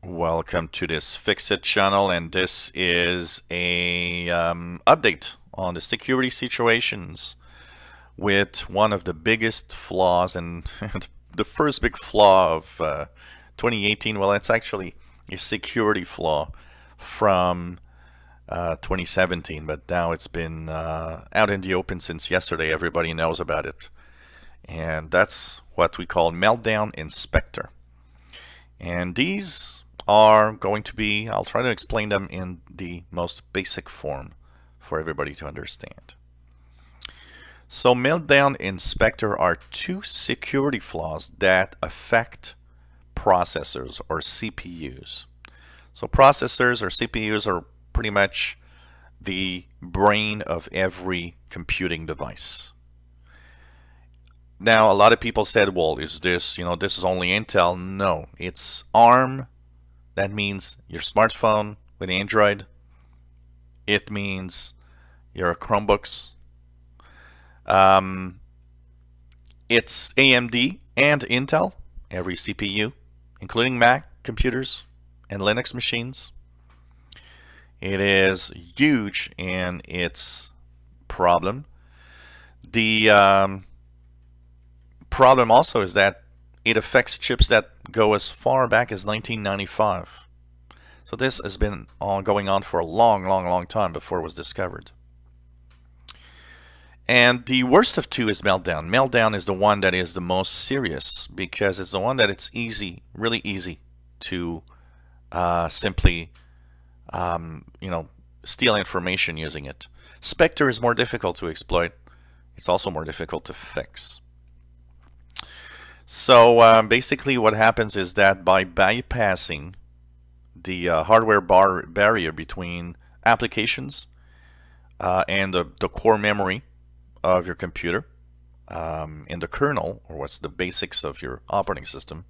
Welcome to this Fixit channel, and this is a update on the security situations with one of the biggest flaws and the first big flaw of 2018. Well, it's actually a security flaw from 2017, but now it's been out in the open since yesterday. Everybody knows about it, and that's what we call Meltdown in Spectre. And these are going to be, I'll try to explain them in the most basic form for everybody to understand. So Meltdown and Spectre are two security flaws that affect processors or CPUs. So processors or CPUs are pretty much the brain of every computing device. Now, a lot of people said, well, is this, this is only Intel? No, it's ARM. That means your smartphone with Android. It means your Chromebooks. It's AMD and Intel, every CPU, including Mac computers and Linux machines. It is huge in its problem. The problem also is that it affects chips that go as far back as 1995. So this has been going on for a long time before it was discovered. And the worst of two is Meltdown. Meltdown is the one that is the most serious because it's the one that it's easy, really easy to simply, steal information using it. Spectre is more difficult to exploit. It's also more difficult to fix. So basically what happens is that by bypassing the hardware barrier between applications and the core memory of your computer and the kernel, or what's the basics of your operating system,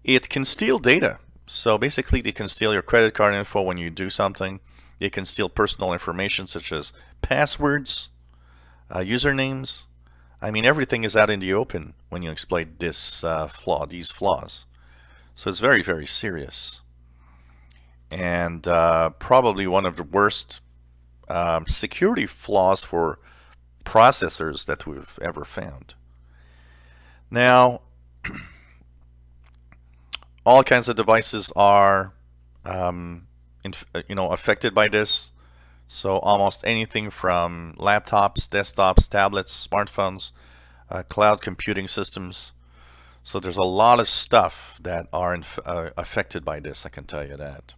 it can steal data. So basically they can steal your credit card info when you do something. They can steal personal information such as passwords, usernames. I mean, everything is out in the open when you exploit this these flaws. So it's very serious. And probably one of the worst security flaws for processors that we've ever found. Now, all kinds of devices are, affected by this. So almost anything from laptops, desktops, tablets, smartphones, cloud computing systems. So there's a lot of stuff that are affected by this, I can tell you that.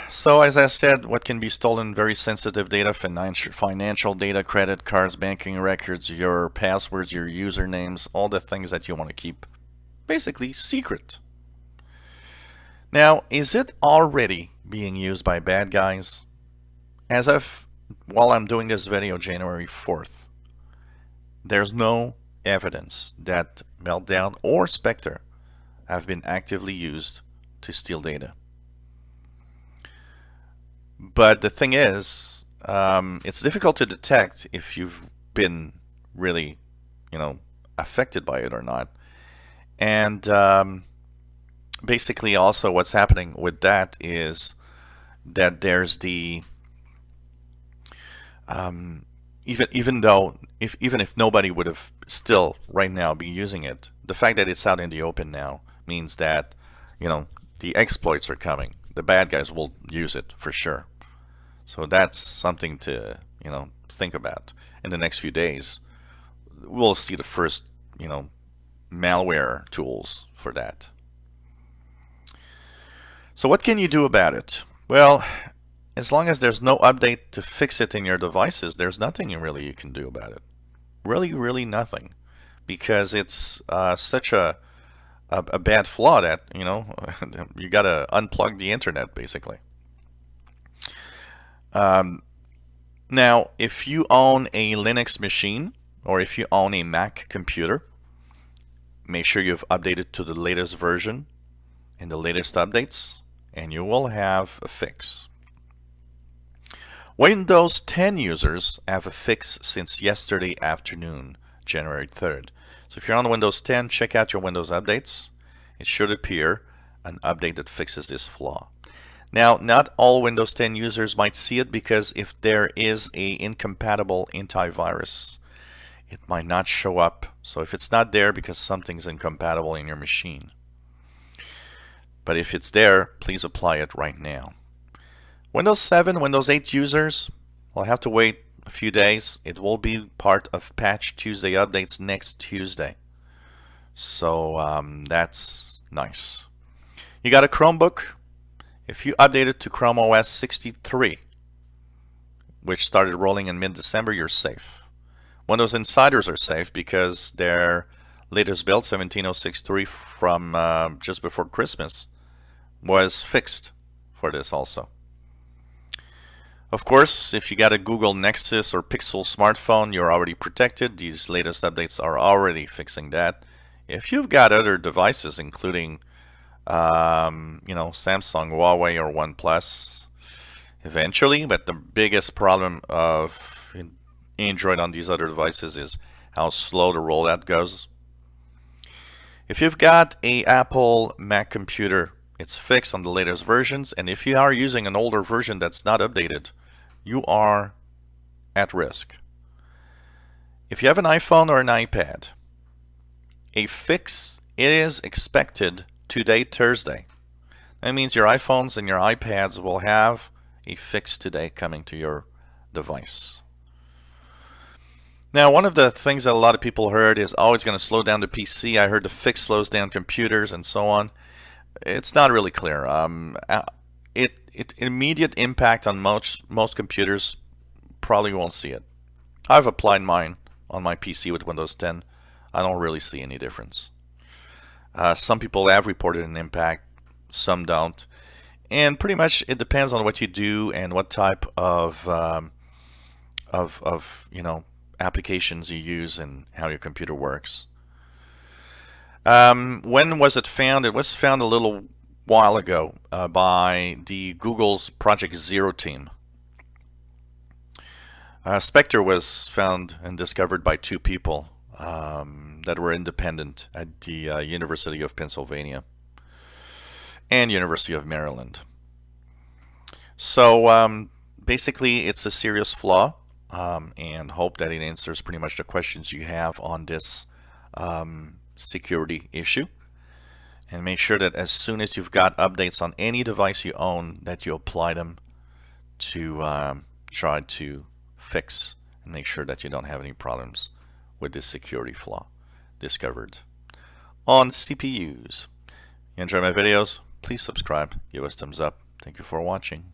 So as I said, what can be stolen? Very sensitive data, financial data, credit cards, banking records, your passwords, your usernames, all the things that you want to keep basically secret. Now, is it already being used by bad guys? As of, while I'm doing this video January 4th, there's no evidence that Meltdown or Spectre have been actively used to steal data. But the thing is, it's difficult to detect if you've been really, affected by it or not. And basically also what's happening with that is that there's the even if nobody would have still right now be using it, the fact that it's out in the open now means that the exploits are coming. The bad guys will use it for sure. So that's something to think about. In the next few days we'll see the first malware tools for that. So what can you do about it? Well, as long as there's no update to fix it in your devices, there's nothing really you can do about it. Really nothing. Because it's such a bad flaw that, you gotta unplug the internet, basically. Now, if you own a Linux machine, or if you own a Mac computer, make sure you've updated to the latest version and the latest updates, and you will have a fix. Windows 10 users have a fix since yesterday afternoon, January 3rd. So if you're on Windows 10, check out your Windows updates. It should appear an update that fixes this flaw. Now, not all Windows 10 users might see it, because if there is a incompatible antivirus, it might not show up. So if it's not there because something's incompatible in your machine. But if it's there, please apply it right now. Windows 7, Windows 8 users will have to wait a few days. It will be part of Patch Tuesday updates next Tuesday. So that's nice. You got a Chromebook? If you update it to Chrome OS 63, which started rolling in mid-December, you're safe. Windows Insiders are safe because their latest build, 17063 from just before Christmas, was fixed for this also. Of course, if you got a Google Nexus or Pixel smartphone, you're already protected. These latest updates are already fixing that. If you've got other devices, including Samsung, Huawei, or OnePlus, eventually, but the biggest problem of Android on these other devices is how slow the rollout goes. If you've got a Apple Mac computer, it's fixed on the latest versions, and if you are using an older version that's not updated, you are at risk. If you have an iPhone or an iPad, a fix is expected today, Thursday. That means your iPhones and your iPads will have a fix today coming to your device. Now, one of the things that a lot of people heard is, oh, it's going to slow down the PC. I heard the fix slows down computers and so on. It's not really clear. Immediate impact on most computers, probably won't see it. I've applied mine on my PC with Windows 10. I don't really see any difference. Some people have reported an impact, some don't, and pretty much it depends on what you do and what type of applications you use and how your computer works. When was it found? It was found a little while ago by the Google's Project Zero team. Spectre was found and discovered by two people that were independent at the University of Pennsylvania and University of Maryland. So basically it's a serious flaw, and hope that it answers pretty much the questions you have on this security issue. And make sure that as soon as you've got updates on any device you own, that you apply them to try to fix and make sure that you don't have any problems with this security flaw discovered on CPUs. You enjoy my videos? Please subscribe, give us thumbs up. Thank you for watching.